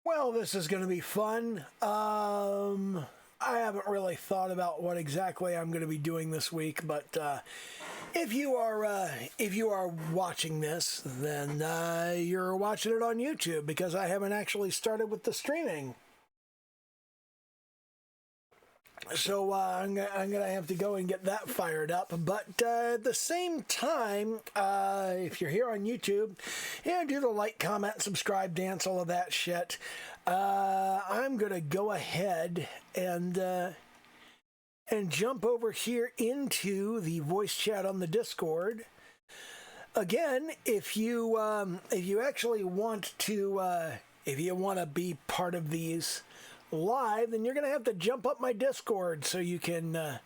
Well, this is going to be fun. I haven't really thought about what exactly I'm going to be doing this week, but if you are watching this, then you're watching it on YouTube because I haven't actually started with the streaming. So I'm gonna have to go and get that fired up. But at the same time, if you're here on YouTube, do the like, comment, subscribe, dance, all of that shit. I'm gonna go ahead and jump over here into the voice chat on the Discord. Again, if you actually want to, if you want to be part of these live, then you're gonna have to jump up my Discord so you can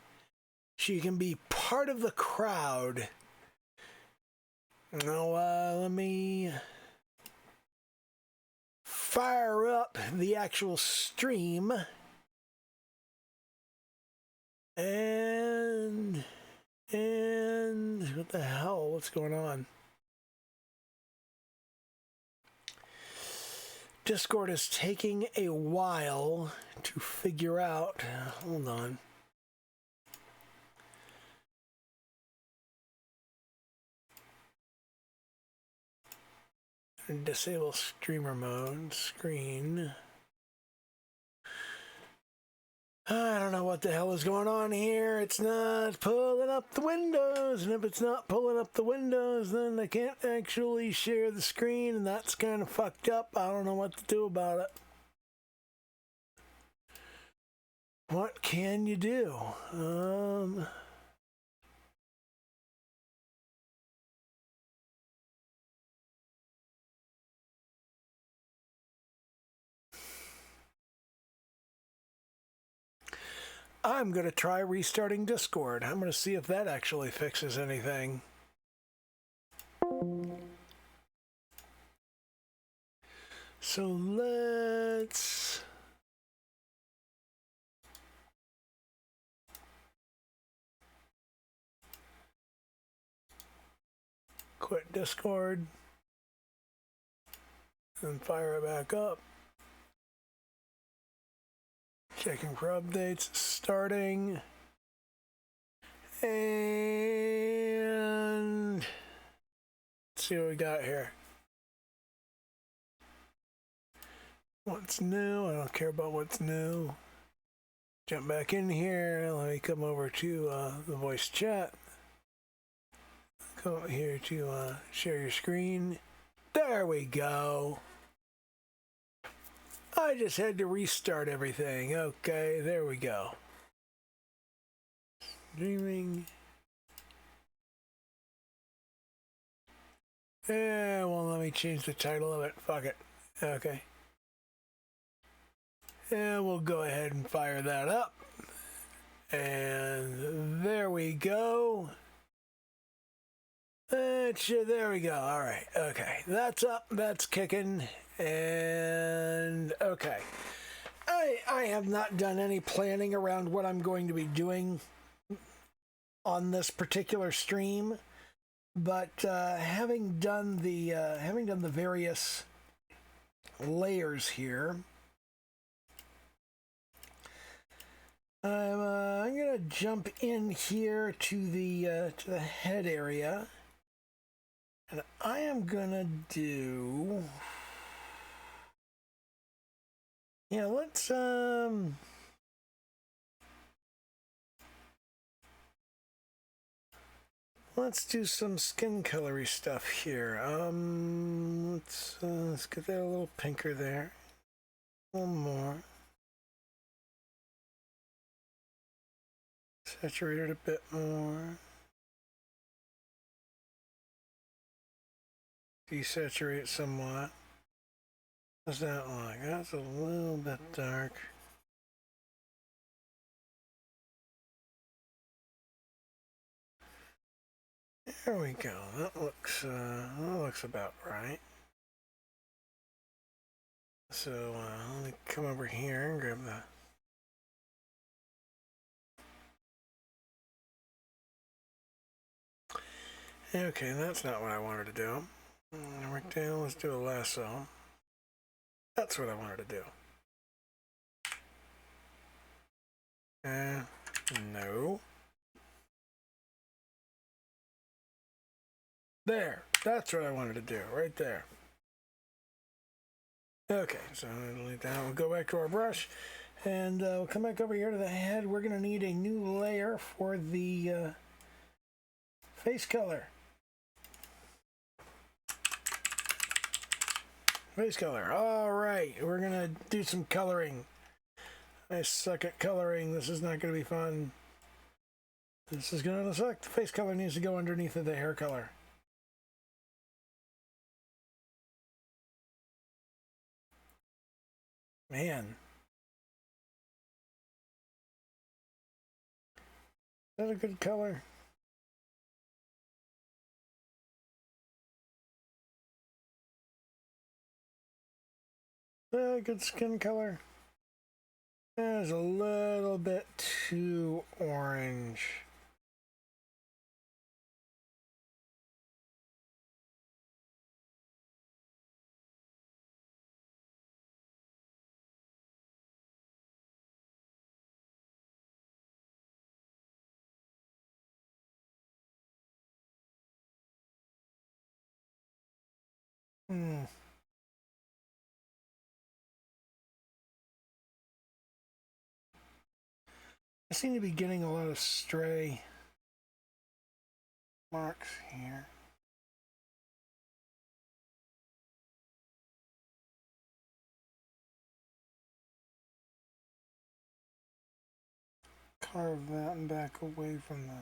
be part of the crowd. Now let me fire up the actual stream and what the hell, what's going on? Discord is taking a while to figure out. Hold on. Disable streamer mode, screen. I don't know what the hell is going on here. It's not pulling up the windows, and if it's not pulling up the windows, then I can't actually share the screen, and that's kind of fucked up. I don't know what to do about it. What can you do? I'm going to try restarting Discord. I'm going to see if that actually fixes anything. So let's... quit Discord and fire it back up. Checking for updates, starting, and let's see what we got here. What's new? I don't care about what's new. Jump back in here. Let me come over to the voice chat. Come over here to share your screen. There we go. I just had to restart everything. Okay, there we go. Streaming. Yeah, well, let me change the title of it. Fuck it. Okay. And we'll go ahead and fire that up. And there we go. There we go. All right. Okay. That's up. That's kicking. And okay. I have not done any planning around what I'm going to be doing on this particular stream, but having done the various layers here, I'm gonna jump in here to the head area, and I am gonna do. Yeah, let's do some skin colory stuff here. Let's get that a little pinker there. A little more. Saturate it a bit more. Desaturate somewhat. How's that look? That's a little bit dark. There we go. That looks about right. So let me come over here and grab the. Okay, that's not what I wanted to do. Right down. Let's do a lasso. That's what I wanted to do. No. There. That's what I wanted to do, right there. Okay, so delete that. We'll go back to our brush, and we'll come back over here to the head. We're going to need a new layer for the face color. Face color. All right, we're going to do some coloring. I suck at coloring. This is not going to be fun. This is going to suck. The face color needs to go underneath of the hair color. Man. Is that a good color? Is that a good skin color? It's a little bit too orange. I seem to be getting a lot of stray marks here. Carve that and back away from the...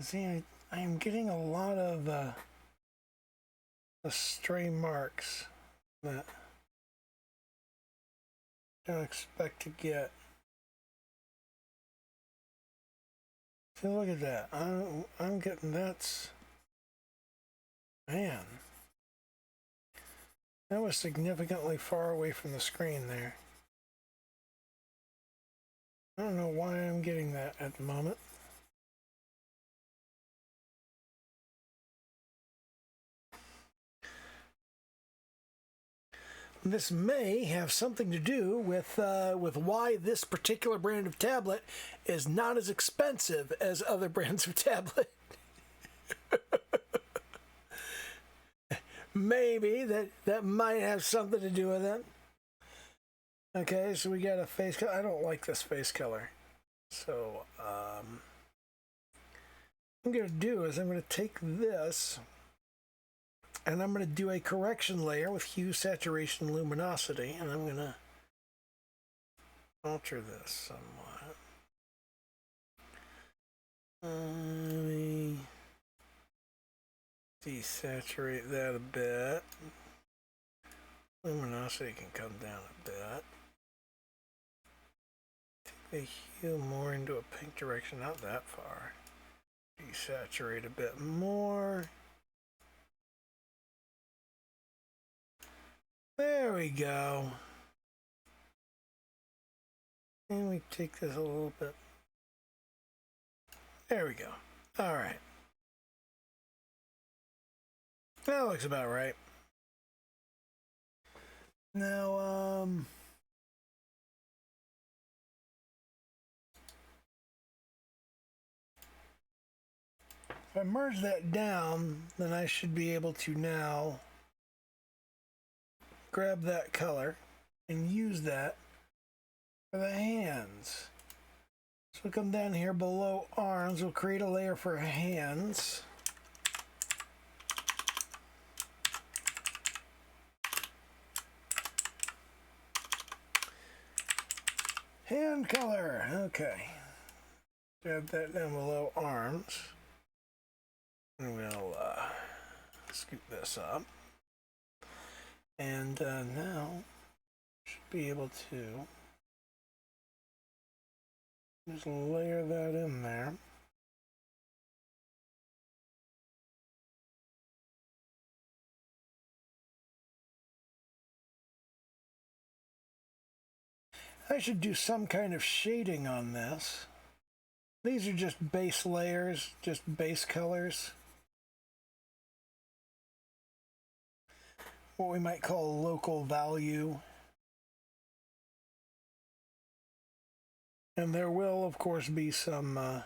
See, I am getting a lot of the stray marks that I don't expect to get. See, look at that. I'm getting that's... Man. That was significantly far away from the screen there. I don't know why I'm getting that at the moment. This may have something to do with why this particular brand of tablet is not as expensive as other brands of tablet. Maybe that might have something to do with it. Okay, so we got a face color. I don't like this face color. So, what I'm going to do is I'm going to take this and I'm going to do a correction layer with hue, saturation, luminosity, and I'm going to alter this somewhat. Let me desaturate that a bit. Luminosity can come down a bit. Take the hue more into a pink direction, not that far. Desaturate a bit more. There we go. And we take this a little bit. There we go. All right. That looks about right. Now, if I merge that down, then I should be able to now grab that color and use that for the hands. So we'll come down here below arms, we'll create a layer for hands. Hand color, okay. Grab that down below arms. And we'll scoop this up. And now should be able to just layer that in there. I should do some kind of shading on this. These are just base layers, just base colors. What we might call local value. And there will, of course, be some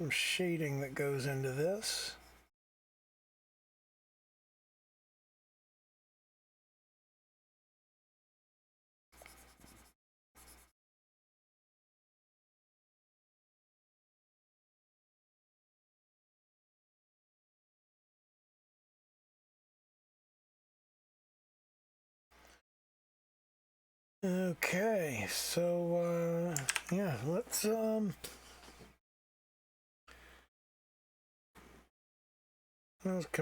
shading that goes into this. Okay, so yeah, let's come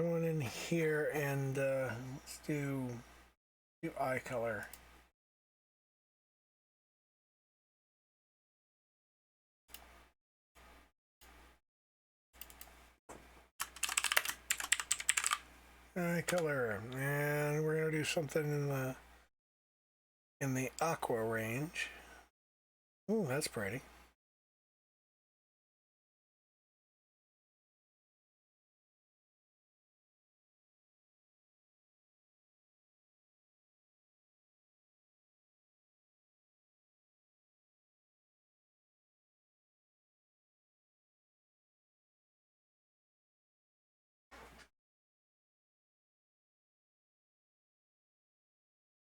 on in here and let's do eye color. Eye color, and we're gonna do something in the aqua range. Ooh, that's pretty.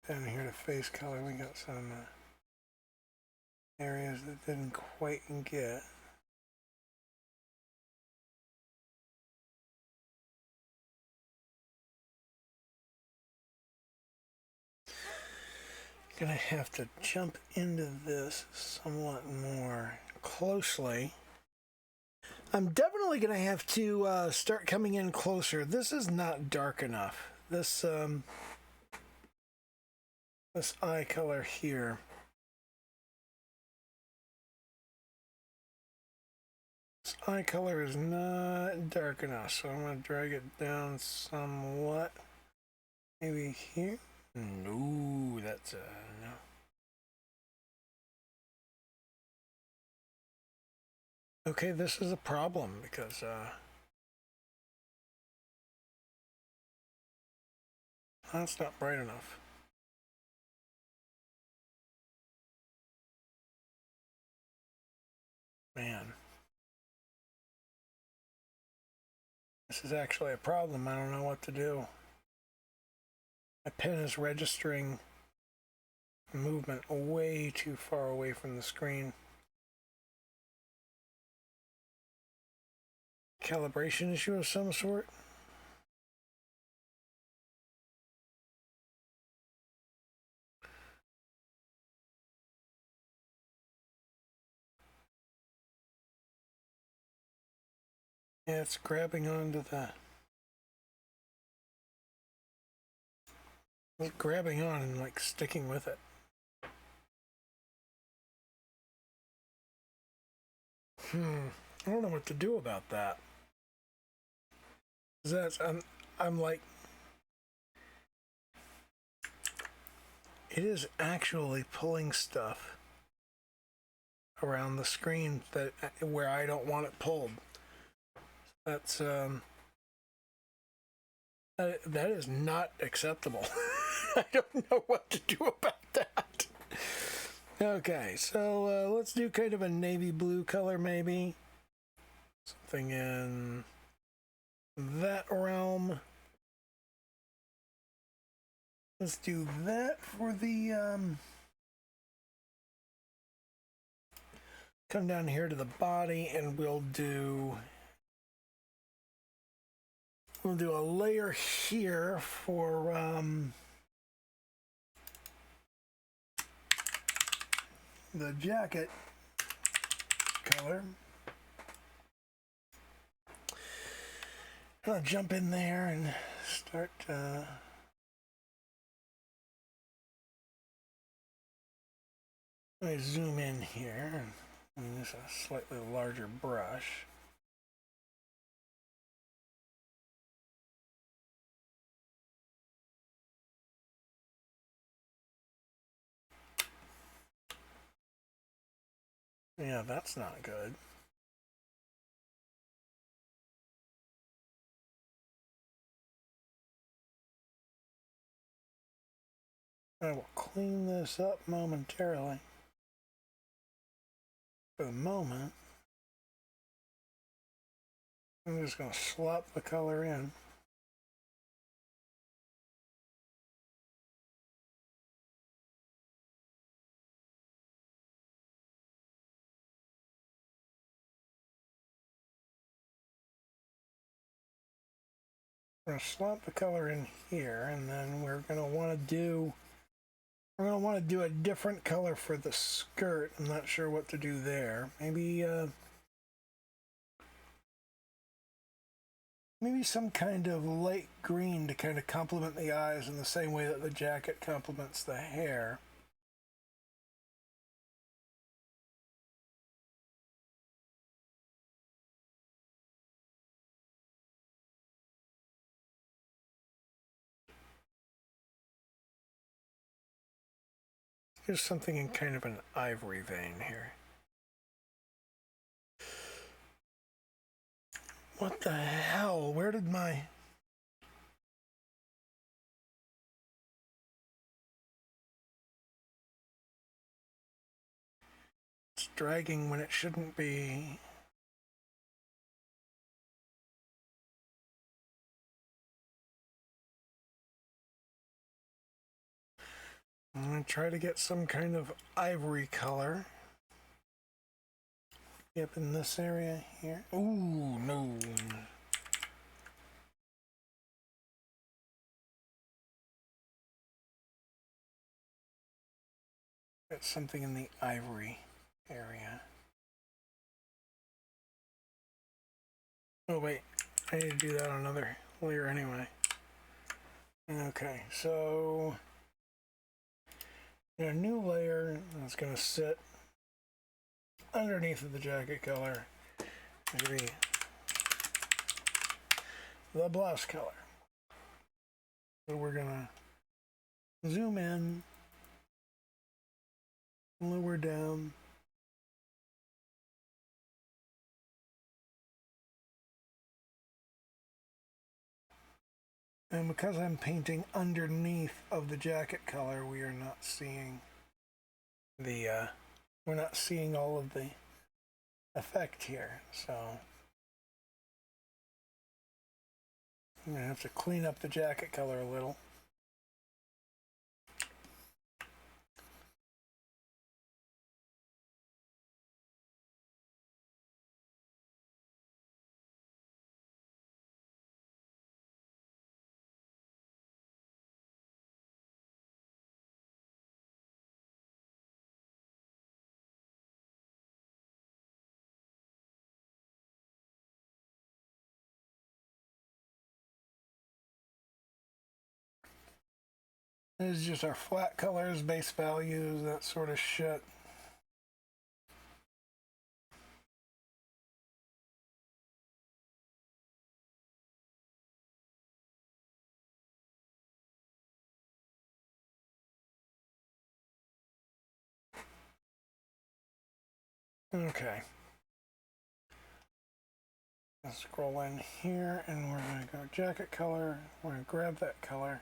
Down here to face color, we got some areas that didn't quite get. Gonna have to jump into this somewhat more closely. I'm definitely gonna have to start coming in closer. This is not dark enough. This eye color here. This eye color is not dark enough, so I'm gonna drag it down somewhat. Maybe here. No, that's no. Okay, this is a problem because that's not bright enough. Man. This is actually a problem. I don't know what to do. My pen is registering movement way too far away from the screen. Calibration issue of some sort. Yeah, it's grabbing onto the... It's grabbing on and like sticking with it. I don't know what to do about that. That's I'm like, it is actually pulling stuff around the screen that where I don't want it pulled. That's that is not acceptable. I don't know what to do about that. Okay, so let's do kind of a navy blue color, maybe something in that realm. Let's do that for the come down here to the body, and we'll do a layer here for the jacket color. I'll jump in there and start let me zoom in here and use a slightly larger brush. Yeah, that's not good. I will clean this up momentarily. For the moment, I'm just going to slop the color in. We're going to slop the color in here, and then we're going to want to do a different color for the skirt. I'm not sure what to do there. Maybe some kind of light green to kind of complement the eyes in the same way that the jacket complements the hair. Here's something in kind of an ivory vein here. What the hell? Where did my... It's dragging when it shouldn't be. I'm going to try to get some kind of ivory color. Yep, in this area here. Ooh, no. Got something in the ivory area. Oh wait, I need to do that on another layer anyway. Okay, so in a new layer that's going to sit underneath of the jacket color. Maybe the blouse color. So we're going to zoom in, lower down. And because I'm painting underneath of the jacket color, we are not seeing we're not seeing all of the effect here. So I'm gonna have to clean up the jacket color a little. This is just our flat colors, base values, that sort of shit. Okay. Let's scroll in here and we're going to go jacket color. We're going to grab that color.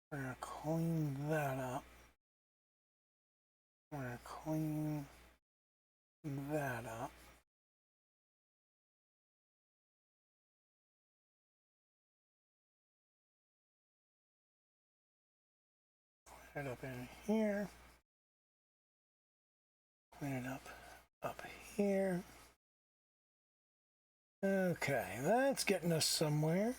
We're going to clean that up. We're going to clean that up. Clean it up in here. Clean it up here. Okay, that's getting us somewhere.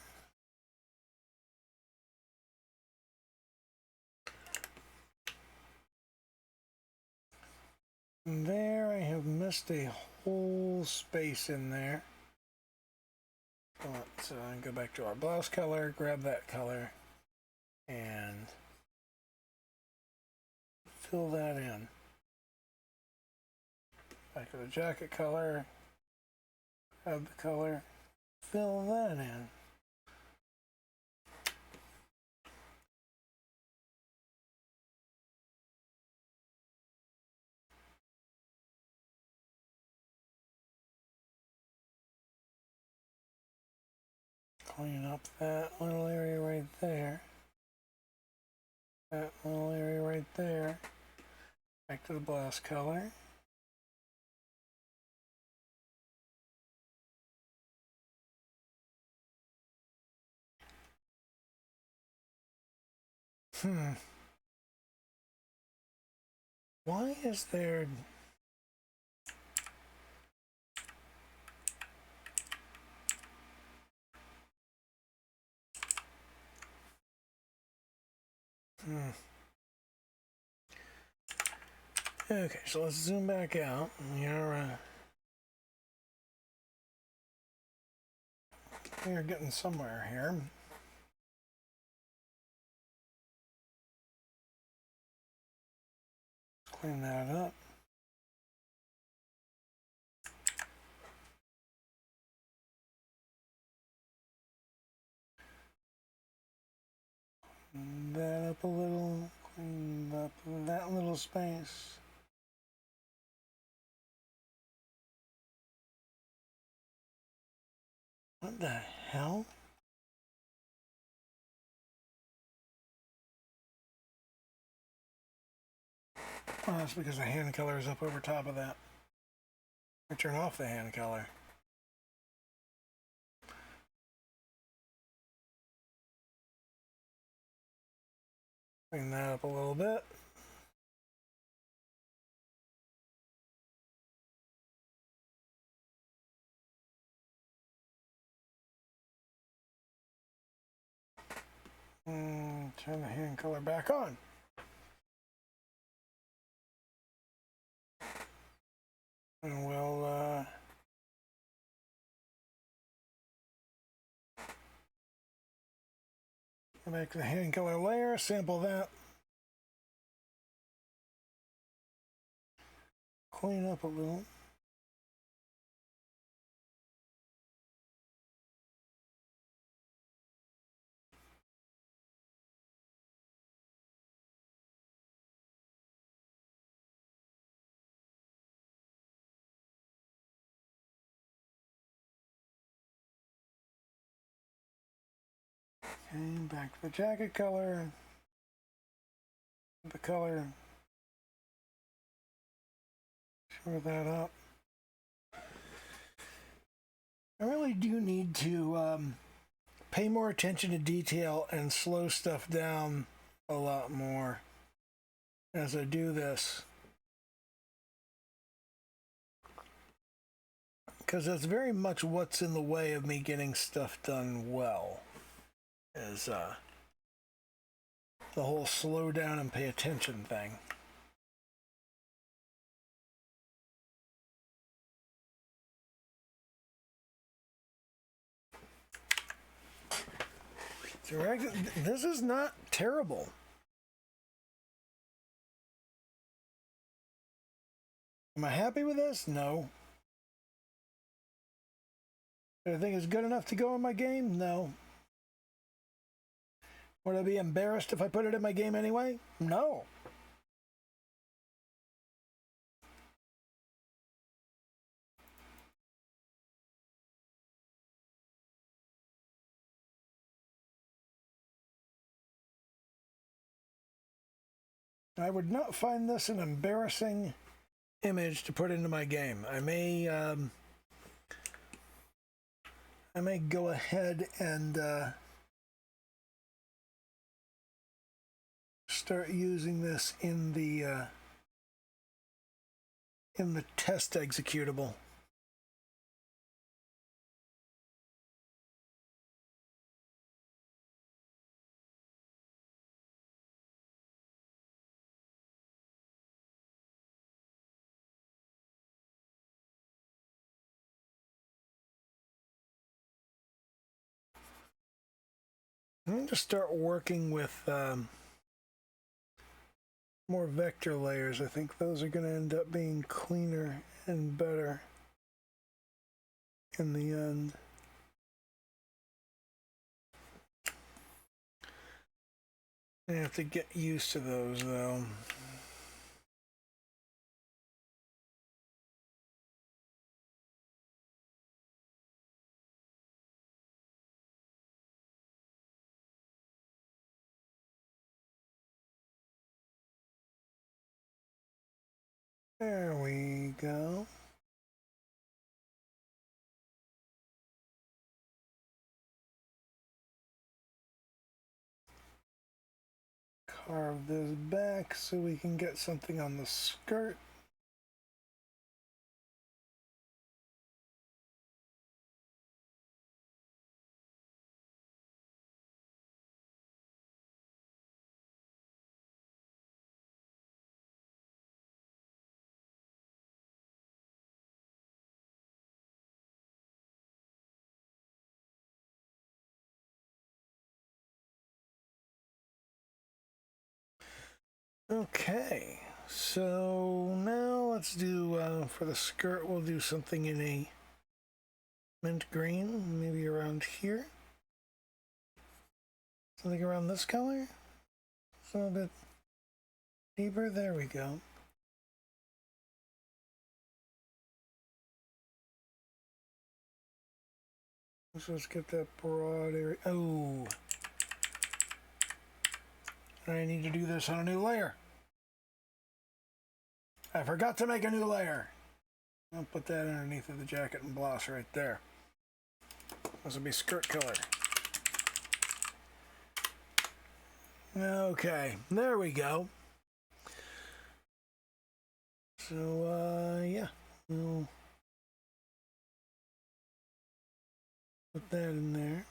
There, I have missed a whole space in there. Let's go back to our blouse color, grab that color, and fill that in. Back to the jacket color, grab the color, fill that in. clean up that little area right there. That little area right there. Back to the blouse color. Why is there... Okay, so let's zoom back out. We're getting somewhere here. Clean that up. Clean that up a little. Clean up that little space. What the hell? Oh, that's because the hand color is up over top of that. I turn off the hand color. Clean that up a little bit. Turn the hand color back on. And we'll make the hand color layer, sample that. Clean up a little. Okay, back to the jacket color. The color. Shore that up. I really do need to pay more attention to detail and slow stuff down a lot more as I do this. Because that's very much what's in the way of me getting stuff done well. Is the whole slow down and pay attention thing. This is not terrible. Am I happy with this? No. Do I think it's good enough to go in my game? No. Would I be embarrassed if I put it in my game anyway? No. I would not find this an embarrassing image to put into my game. I may go ahead and start using this in the test executable. I'm going to start working with more vector layers. I think those are going to end up being cleaner and better in the end. I have to get used to those though. There we go. Carve this back so we can get something on the skirt. Okay, so now let's do, for the skirt, we'll do something in a mint green, maybe around here. Something around this color. It's a little bit deeper. There we go. So let's get that broad area. Oh, I need to do this on a new layer. I forgot to make a new layer. I'll put that underneath of the jacket and blouse right there. This will be skirt color. Okay, there we go. So, yeah, we'll put that in there.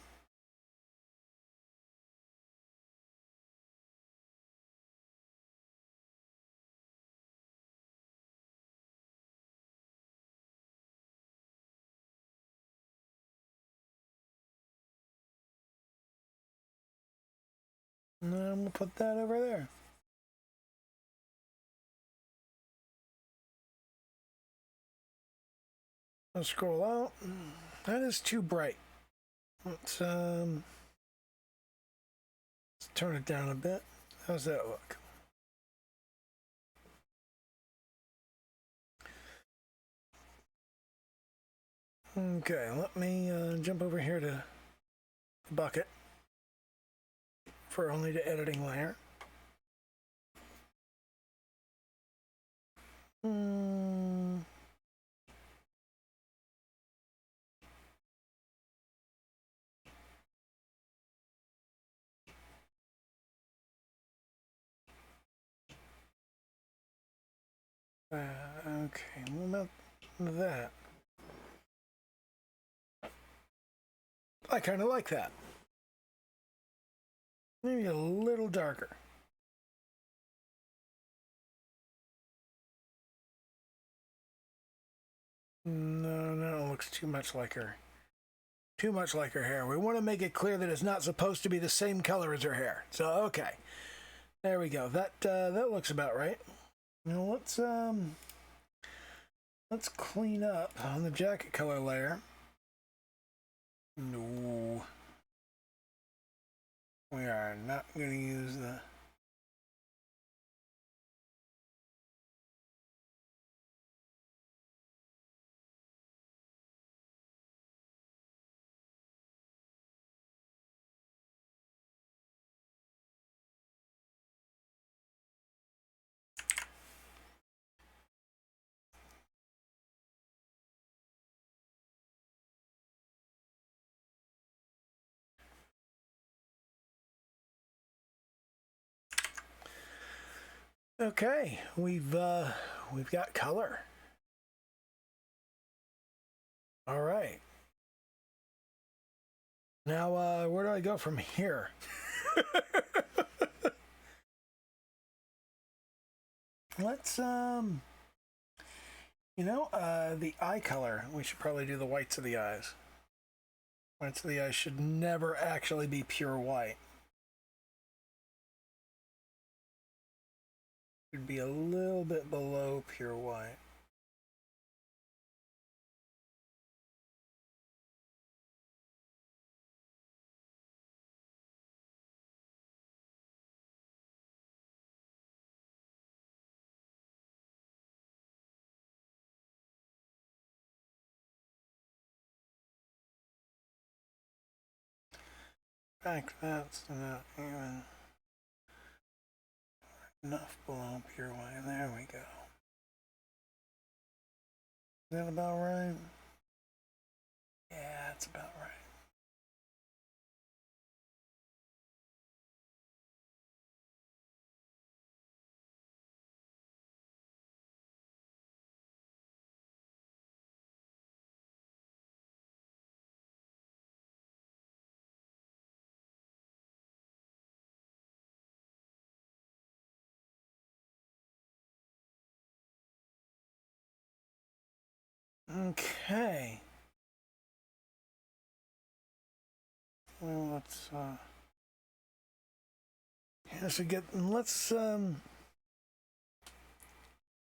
And then we'll put that over there. I'll scroll out. That is too bright. Let's turn it down a bit. How's that look? Okay, let me jump over here to the bucket for only the editing layer. Okay, what about that? I kind of like that. Maybe a little darker. No, it looks too much like her. Too much like her hair. We want to make it clear that it's not supposed to be the same color as her hair. So, okay. There we go. That looks about right. Now let's clean up on the jacket color layer. No. We are not going to use the... Okay, we've got color. All right. Now, where do I go from here? Let's, the eye color. We should probably do the whites of the eyes. Whites of the eyes should never actually be pure white. Should be a little bit below pure white. In fact, that's not even enough below pure white. There we go. Is that about right? Yeah, that's about right. Okay. Well, let's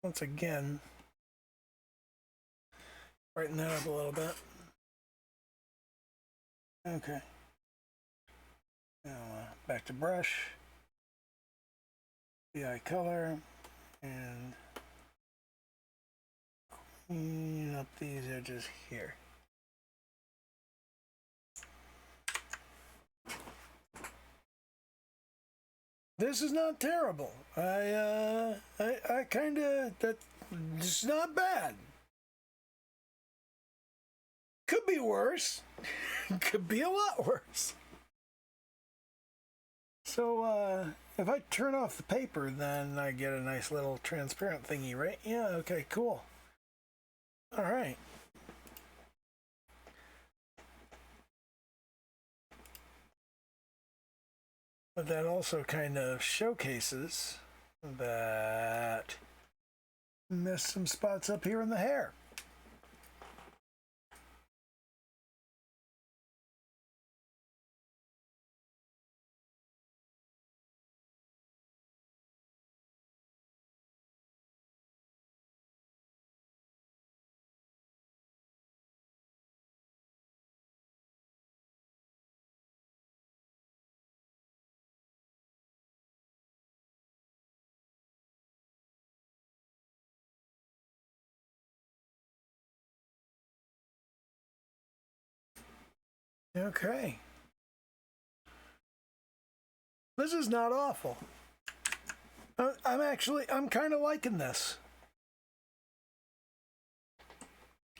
once again brighten that up a little bit. Okay. Now back to brush, BI color, and clean up these edges here. This is not terrible. I kind of, it's not bad. Could be worse. Could be a lot worse. So, if I turn off the paper, then I get a nice little transparent thingy, right? Yeah, okay, cool. All right. But that also kind of showcases that missed some spots up here in the hair. Okay. This is not awful. I'm kind of liking this.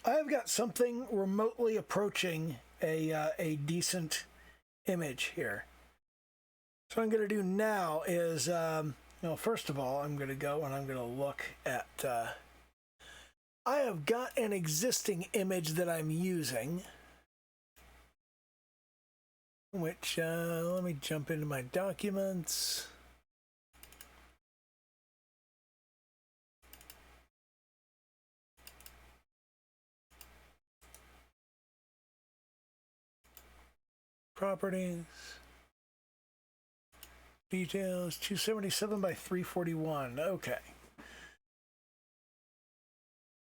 I've got something remotely approaching a decent image here. So what I'm going to do now is, first of all, I'm going to go and I'm going to look at, I have got an existing image that I'm using, which, let me jump into my documents. Properties. Details, 277 by 341. Okay.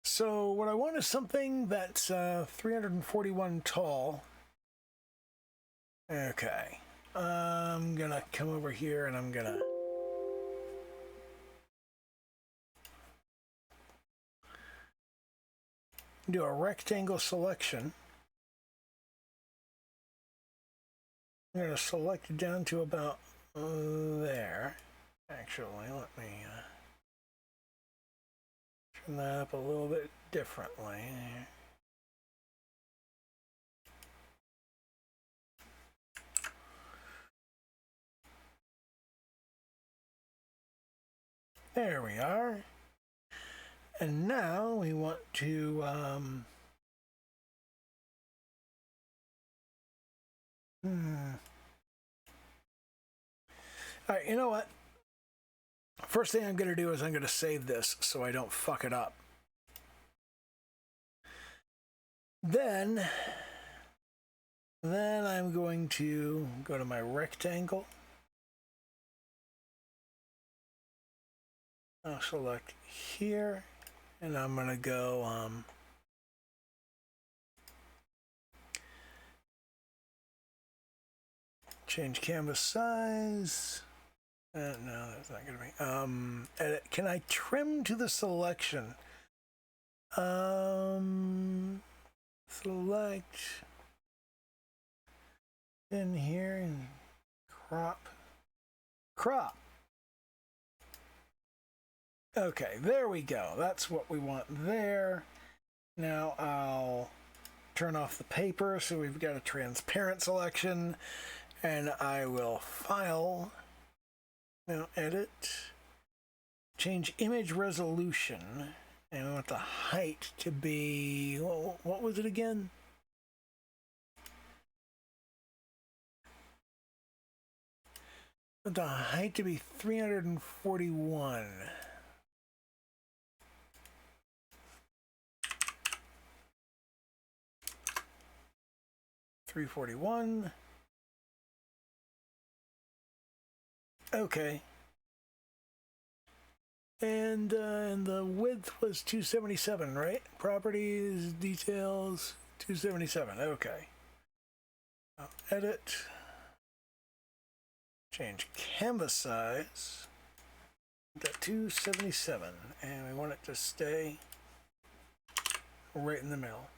So what I want is something that's 341 tall. Okay. I'm gonna come over here and I'm gonna do a rectangle selection. I'm gonna select it down to about there. Actually, let me turn that up a little bit differently. There we are. And now we want to all right, you know what? First thing I'm going to do is I'm going to save this so I don't fuck it up. Then I'm going to go to my rectangle. I'll select here, and I'm going to go change canvas size. No, that's not going to be. Edit. Can I trim to the selection? Select in here and crop. Okay, there we go. That's what we want there. Now I'll turn off the paper so we've got a transparent selection, and I will file, now edit, change image resolution, and we want the height to be, what was it again? The height to be 341. Okay. And the width was 277, right? Properties, details, 277. Okay. I'll edit. Change canvas size. Got 277, and we want it to stay right in the middle.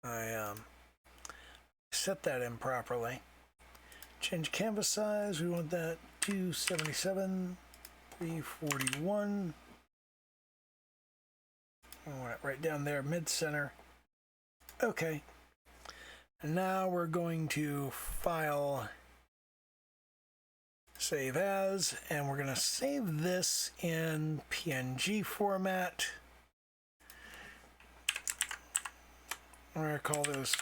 I set that improperly. Change canvas size. We want that 277, 341. I want it right down there, mid-center. Okay. And now we're going to file, save as, and we're going to save this in PNG format. We're going to call this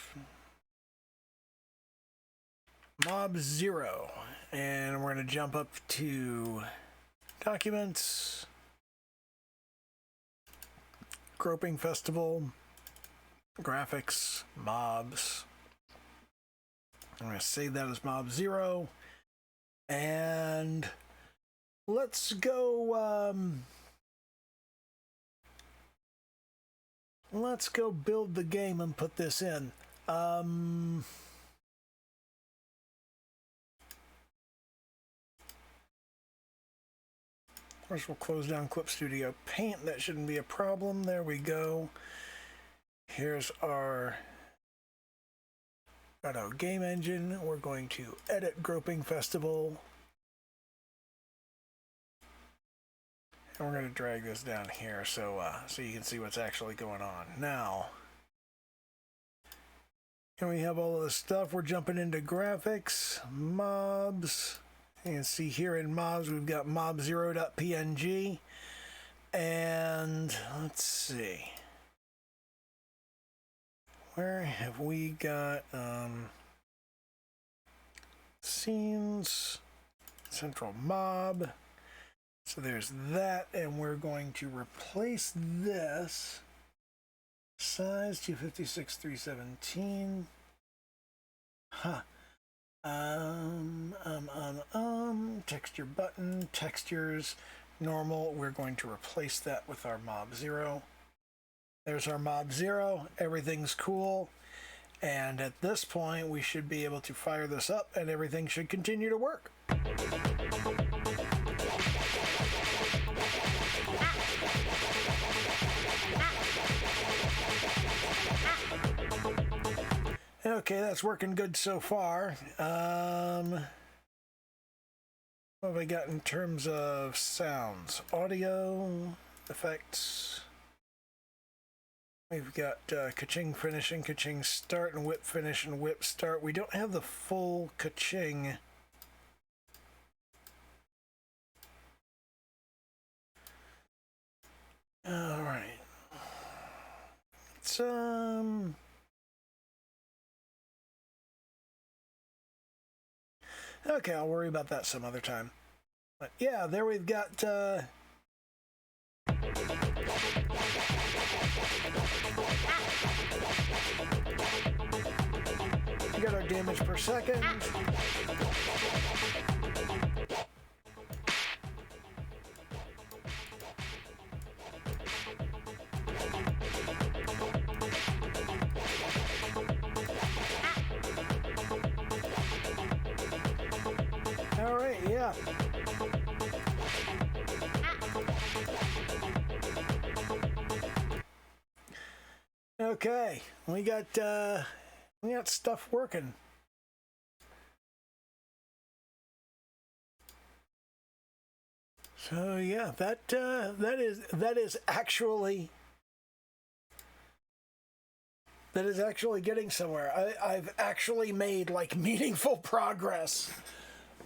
Mob 0, and we're going to jump up to Documents, Groping Festival, Graphics, Mobs. I'm going to save that as Mob 0, and let's go build the game and put this in. First, we'll close down Clip Studio Paint. That shouldn't be a problem. There we go. Here's our game engine. We're going to edit Groping Festival. And we're going to drag this down here so you can see what's actually going on. Now, here we have all of this stuff. We're jumping into graphics, mobs. You can see here in mobs, we've got mob0.png. And let's see. Where have we got scenes, central mob. So there's that, and we're going to replace this. Size 256, 317. Huh. Texture button, textures, normal. We're going to replace that with our Mob 0. There's our Mob 0. Everything's cool. And at this point, we should be able to fire this up and everything should continue to work. Okay, that's working good so far. What have I got in terms of sounds? Audio, effects. We've got ka-ching finishing, ka-ching start, and whip finish and whip start. We don't have the full ka-ching. All right. It's okay, I'll worry about that some other time. But yeah, there we've got we got our damage per second. All right, yeah. Okay, we got stuff working. So yeah, that is actually getting somewhere. I've actually made like meaningful progress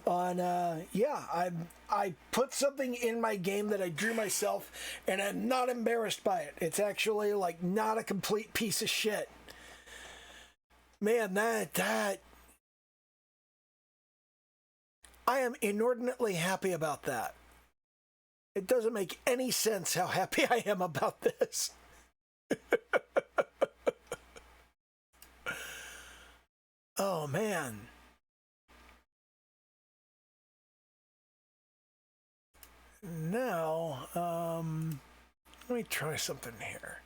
on I put something in my game that I drew myself, and I'm not embarrassed by it. It's actually like not a complete piece of shit. Man, that I am inordinately happy about that. It doesn't make any sense how happy I am about this. Oh man. Now, let me try something here.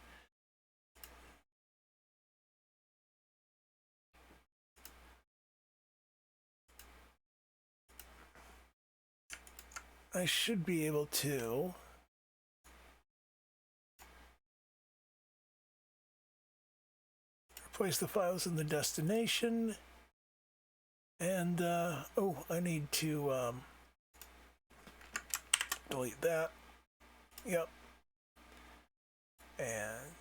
I should be able to replace the files in the destination, and I need to delete that. Yep. And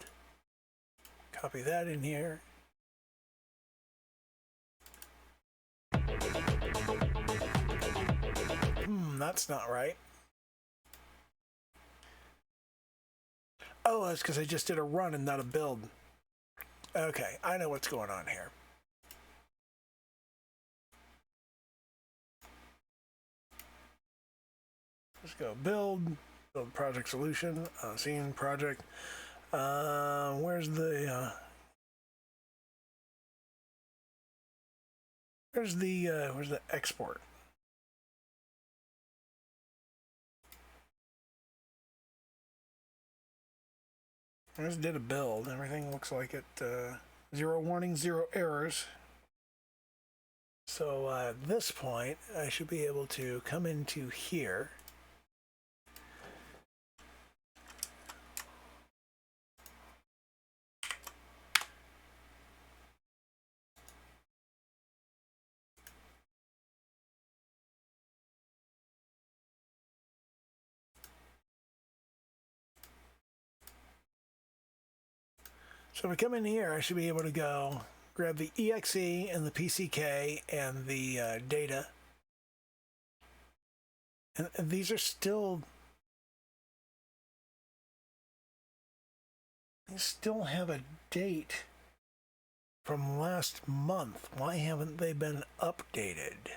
copy that in here. That's not right. Oh, that's because I just did a run and not a build. Okay, I know what's going on here. Let's go build project solution, scene project. Where's the export? I just did a build. Everything looks like it. 0 warnings, 0 errors. So at this point, I should be able to come into here. So if I come in here, I should be able to go grab the exe and the PCK and the data. And these are still... They still have a date from last month. Why haven't they been updated?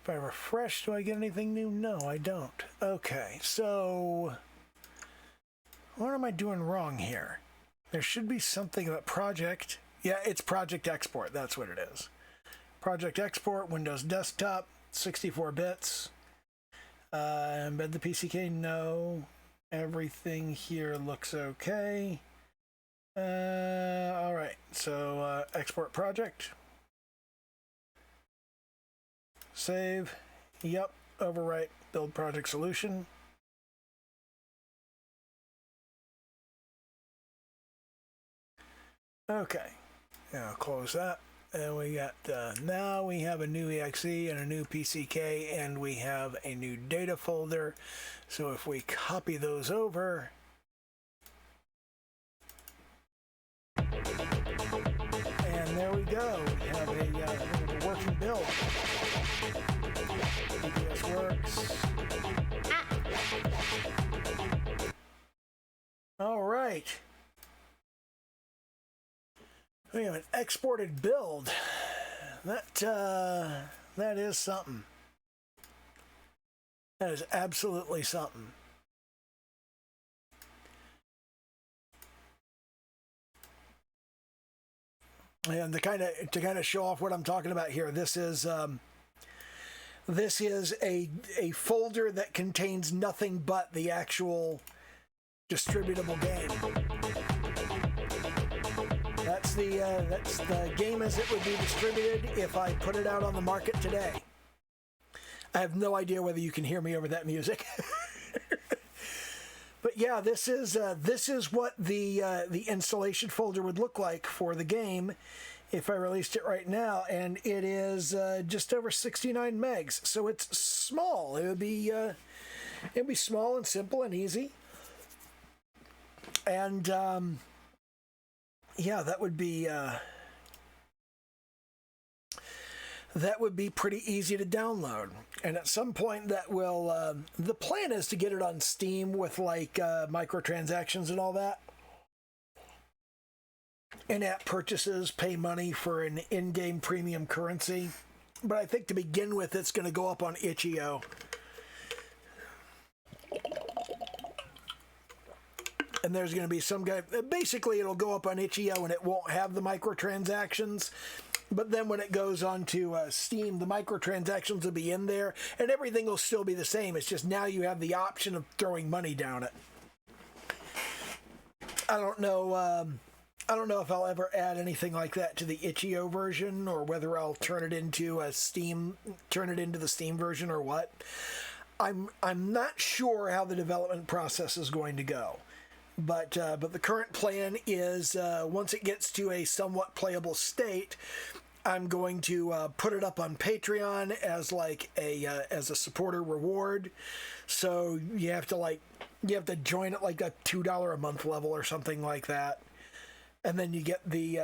If I refresh, do I get anything new? No, I don't. Okay, so what am I doing wrong here? There should be something about project. Yeah, it's project export. That's what it is. Project export, Windows desktop, 64 bits. Embed the PCK, no. Everything here looks okay. All right, so export project. Save. Yep. Overwrite. Build project solution. Okay. Now close that. And we got, now we have a new exe and a new PCK, and we have a new data folder. So if we copy those over, and there we go. We have a working build. EPS works. All right. We have an exported build. That is something. That is absolutely something. And to kind of show off what I'm talking about here, this is a folder that contains nothing but the actual distributable game. That's the game as it would be distributed if I put it out on the market today. I have no idea whether you can hear me over that music. But yeah, this is what the installation folder would look like for the game if I released it right now, and it is just over 69 megs. So it's small. It'd be small and simple and easy. And yeah, that would be pretty easy to download. And at some point that will, the plan is to get it on Steam with like microtransactions and all that. In-app purchases, pay money for an in-game premium currency. But I think to begin with, it's going to go up on itch.io. And there's going to be some guy, basically it'll go up on itch.io and it won't have the microtransactions. But then when it goes on to Steam, the microtransactions will be in there and everything will still be the same. It's just now you have the option of throwing money down it. I don't know if I'll ever add anything like that to the itch.io version, or whether I'll turn it into the Steam version or what. I'm not sure how the development process is going to go. But the current plan is once it gets to a somewhat playable state, I'm going to put it up on Patreon as like as a supporter reward. So you have to join at like a $2 a month level or something like that, and then you get the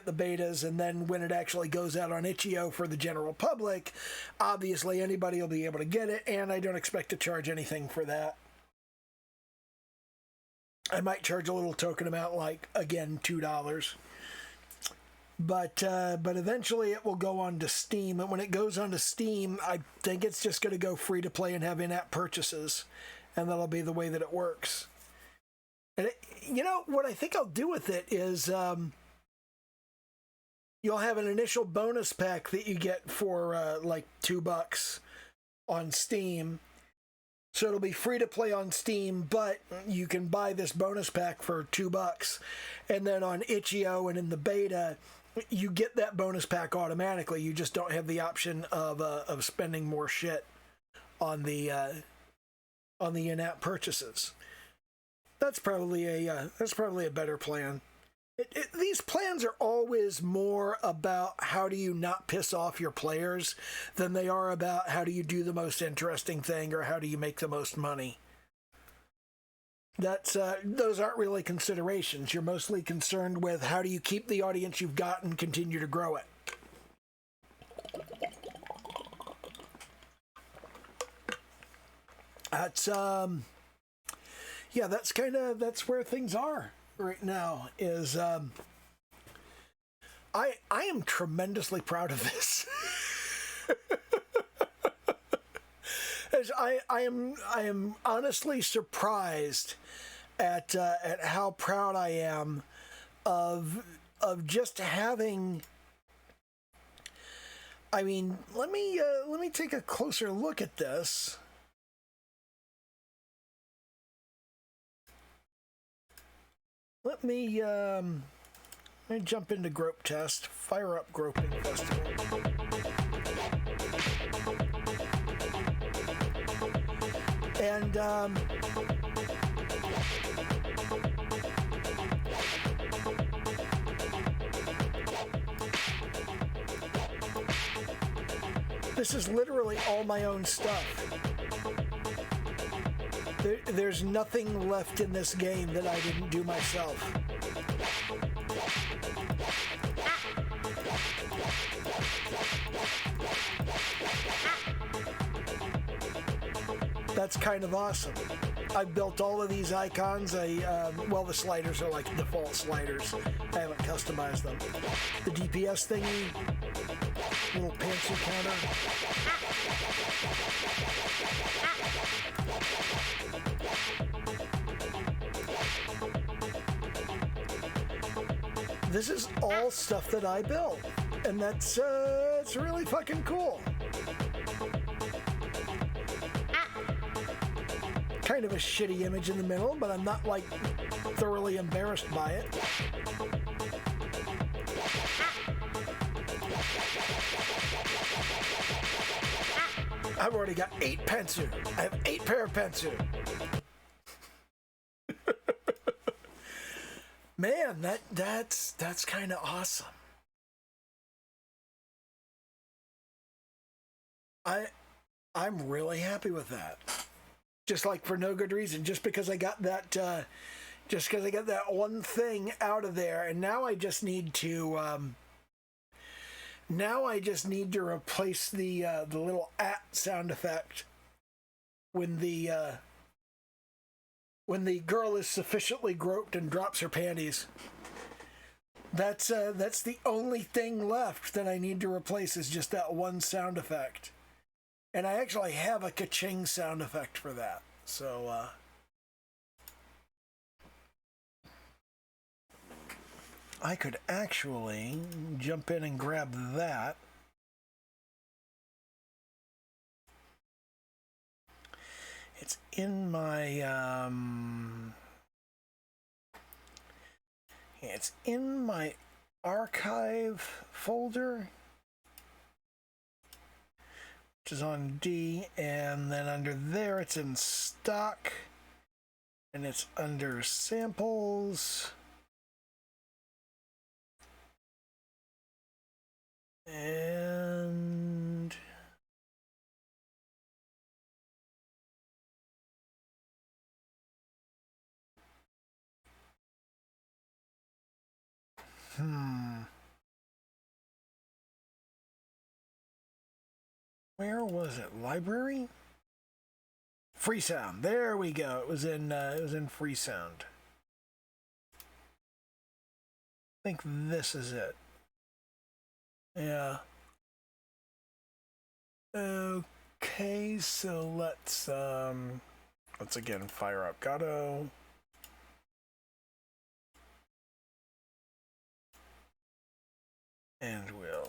betas, and then when it actually goes out on itch.io for the general public, obviously anybody will be able to get it, and I don't expect to charge anything for that. I might charge a little token amount, like, again, $2. But eventually it will go on to Steam. And when it goes on to Steam, I think it's just going to go free to play and have in-app purchases. And that'll be the way that it works. And what I think I'll do with it is you'll have an initial bonus pack that you get for like $2 on Steam. So it'll be free to play on Steam, but you can buy this bonus pack for $2. And then on itch.io and in the beta, you get that bonus pack automatically. You just don't have the option of spending more shit on the in-app purchases. That's probably a better plan. These plans are always more about how do you not piss off your players than they are about how do you do the most interesting thing or how do you make the most money. Those aren't really considerations. You're mostly concerned with how do you keep the audience you've got and continue to grow it. That's that's where things are right now. Is I am tremendously proud of this. As I am honestly surprised at how proud I am of just having. I mean, let me take a closer look at this. Let me jump into Grope Test. Fire up Groping Festival. And this is literally all my own stuff. There's nothing left in this game that I didn't do myself. That's kind of awesome. I built all of these icons. Well, the sliders are like default sliders. I haven't customized them. The DPS thingy, little pencil counter. This is all stuff that I built, and that's it's really fucking cool. Kind of a shitty image in the middle, but I'm not like thoroughly embarrassed by it. I've already got 8 Pensu. I have 8 pair of Pensu. Man, that's kind of awesome. I'm really happy with that. Just like for no good reason, just because I got that one thing out of there, and now I just need to replace the little sound effect when the girl is sufficiently groped and drops her panties. That's the only thing left that I need to replace, is just that one sound effect. And I actually have a ka-ching sound effect for that. So I could actually jump in and grab that. It's in my archive folder, which is on D, and then under there it's in stock, and it's under samples, and where was it? Library? Free Sound. There we go. It was in Free Sound. I think this is it. Yeah. Okay, so let's again fire up Gato. And we'll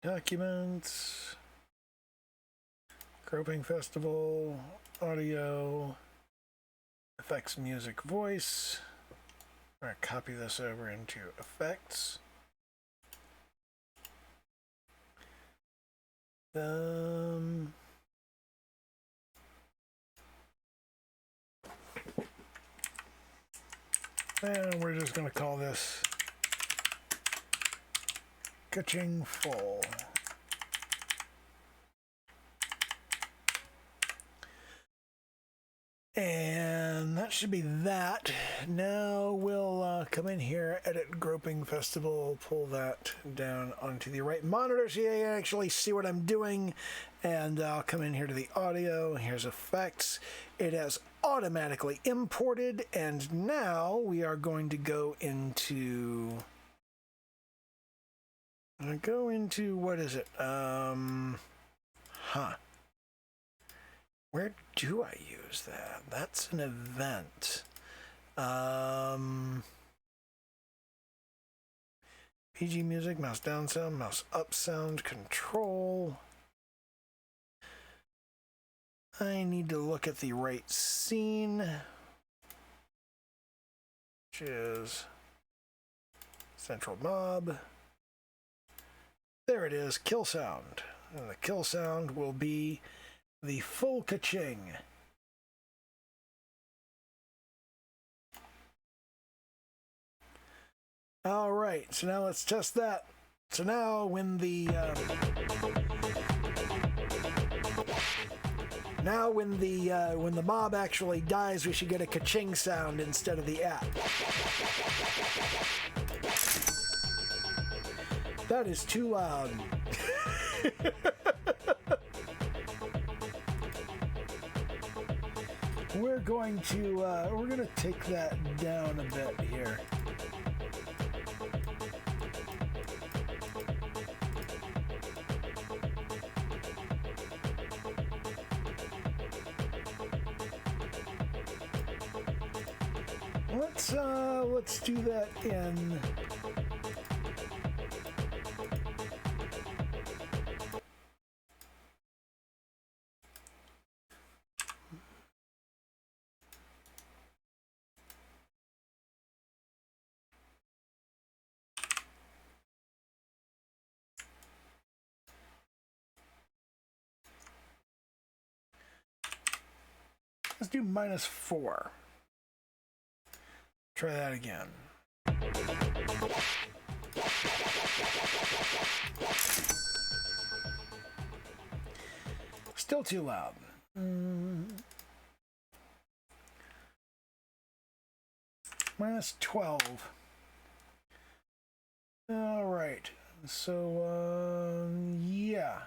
documents, Groping Festival, audio, effects, music, voice. I'm going to copy this over into effects. And we're just going to call this Ka-ching Full. And that should be that. Now we'll come in here, edit Groping Festival, pull that down onto the right monitor so you can actually see what I'm doing. And I'll come in here to the audio. Here's effects. It has automatically imported. And now we are going to go into... what is it? Where do I use that? That's an event. PG music, mouse down sound, mouse up sound, control. I need to look at the right scene, which is Central Mob. There it is, kill sound. And the kill sound will be the full ka-ching. All right, so now let's test that. So now when the mob actually dies, we should get a ka-ching sound instead of the app. That is too loud. We're going to take that down a bit here. Let's do that in Let's do -4. Try that again. Still too loud. -12. All right. So, yeah.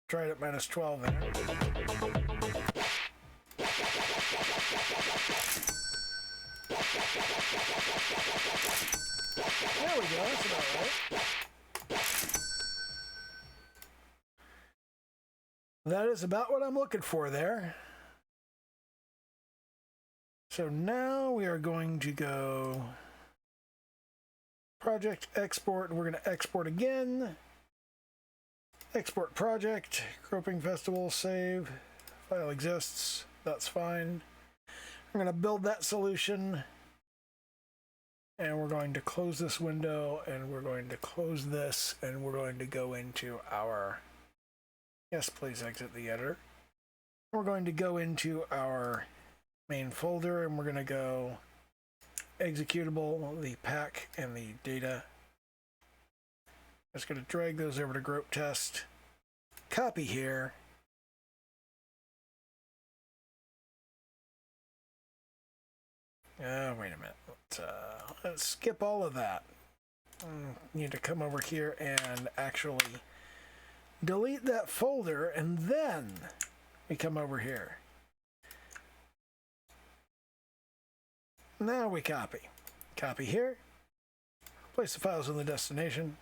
Try it at -12 there. There we go. That's about right. That is about what I'm looking for there. So now we are going to go project export. We're going to export again. Export project, Groping Festival, save. File exists. That's fine. I'm going to build that solution. And we're going to close this window, and we're going to close this, and we're going to go into our... Yes, please exit the editor. We're going to go into our main folder, and we're going to go executable, the pack, and the data. Just going to drag those over to Grope Test. Copy here. Wait a minute. Let's skip all of that. Need to come over here and actually delete that folder, and then we come over here. Now we copy. Copy here. Place the files in the destination.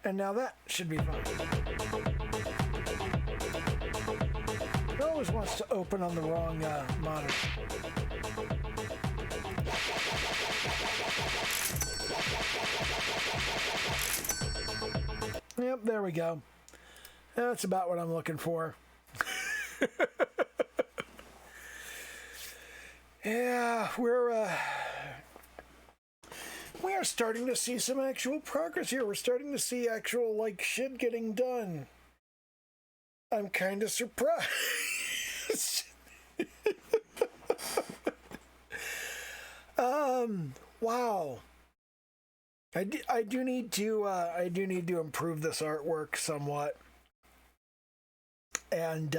And now that should be fine. It always wants to open on the wrong monitor. Yep, there we go. That's about what I'm looking for. Yeah, we are starting to see some actual progress here. We're starting to see actual, like, shit getting done. I'm kind of surprised. Wow. I do need to improve this artwork somewhat. And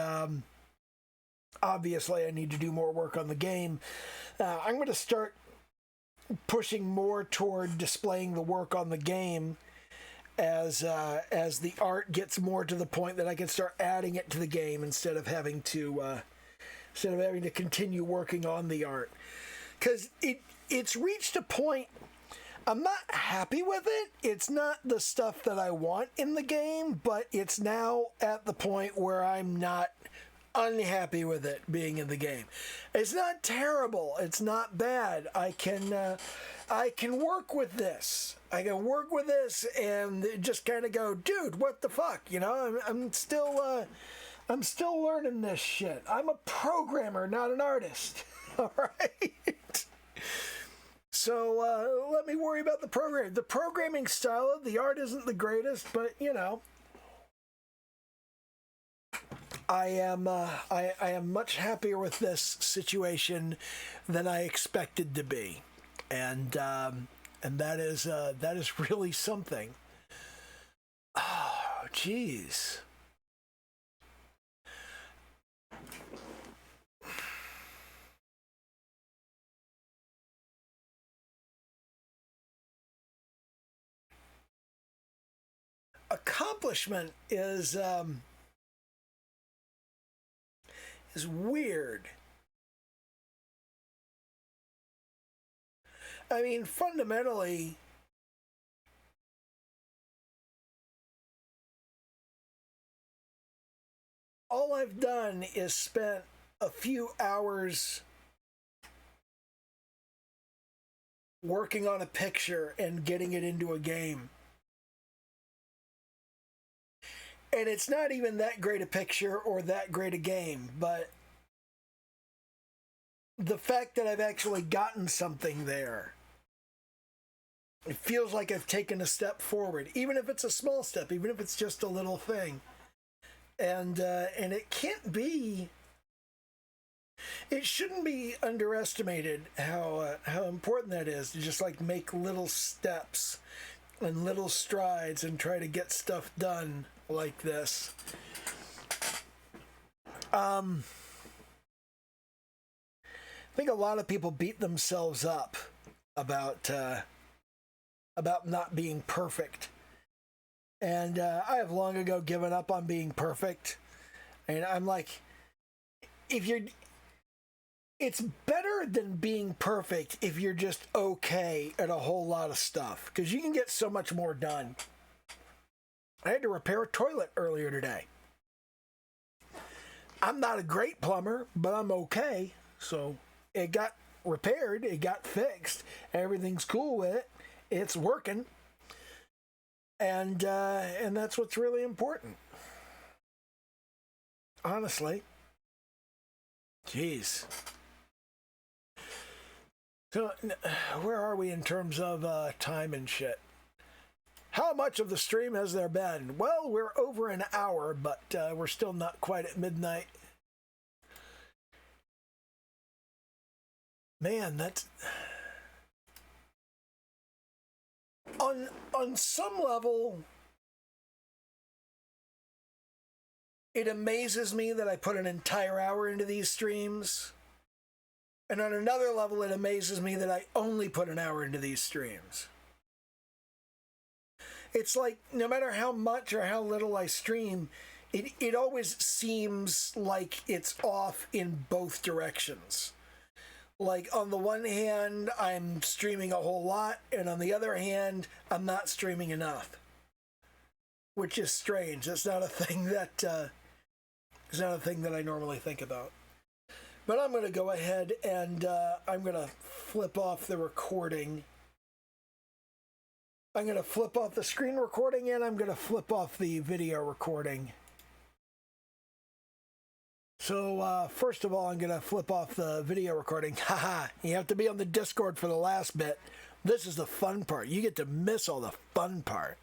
obviously I need to do more work on the game. I'm going to start pushing more toward displaying the work on the game as the art gets more to the point that I can start adding it to the game instead of having to continue working on the art, because it's reached a point I'm not happy with it. It's not the stuff that I want in the game, but it's now at the point where I'm not unhappy with it being in the game. It's not terrible. It's not bad. I can work with this. I can work with this and just kind of go, dude, what the fuck? You know, I'm still learning this shit. I'm a programmer, not an artist. All right. So let me worry about the program. The programming's solid. The art isn't the greatest, but you know, I am much happier with this situation than I expected to be, and that is really something. Oh, jeez. Accomplishment is weird. I mean, fundamentally, all I've done is spent a few hours working on a picture and getting it into a game. And it's not even that great a picture or that great a game, but the fact that I've actually gotten something there, it feels like I've taken a step forward, even if it's a small step, even if it's just a little thing. And it can't be, it shouldn't be underestimated how important that is to just like make little steps and little strides and try to get stuff done like this. I think a lot of people beat themselves up about not being perfect. And I have long ago given up on being perfect. And I'm like, it's better than being perfect if you're just okay at a whole lot of stuff, because you can get so much more done. I had to repair a toilet earlier today. I'm not a great plumber, but I'm okay. So it got repaired, it got fixed, everything's cool with it, it's working. And that's what's really important. Honestly. Jeez. So, where are we in terms of time and shit? How much of the stream has there been? Well, we're over an hour, but we're still not quite at midnight. Man, that's... On some level, it amazes me that I put an entire hour into these streams. And on another level, it amazes me that I only put an hour into these streams. It's like, no matter how much or how little I stream, it always seems like it's off in both directions. Like, on the one hand, I'm streaming a whole lot, and on the other hand, I'm not streaming enough. Which is strange. That's not a thing that I normally think about. But I'm going to go ahead and I'm going to flip off the recording. I'm going to flip off the screen recording, and I'm going to flip off the video recording. So, first of all, I'm going to flip off the video recording. Haha, you have to be on the Discord for the last bit. This is the fun part. You get to miss all the fun part.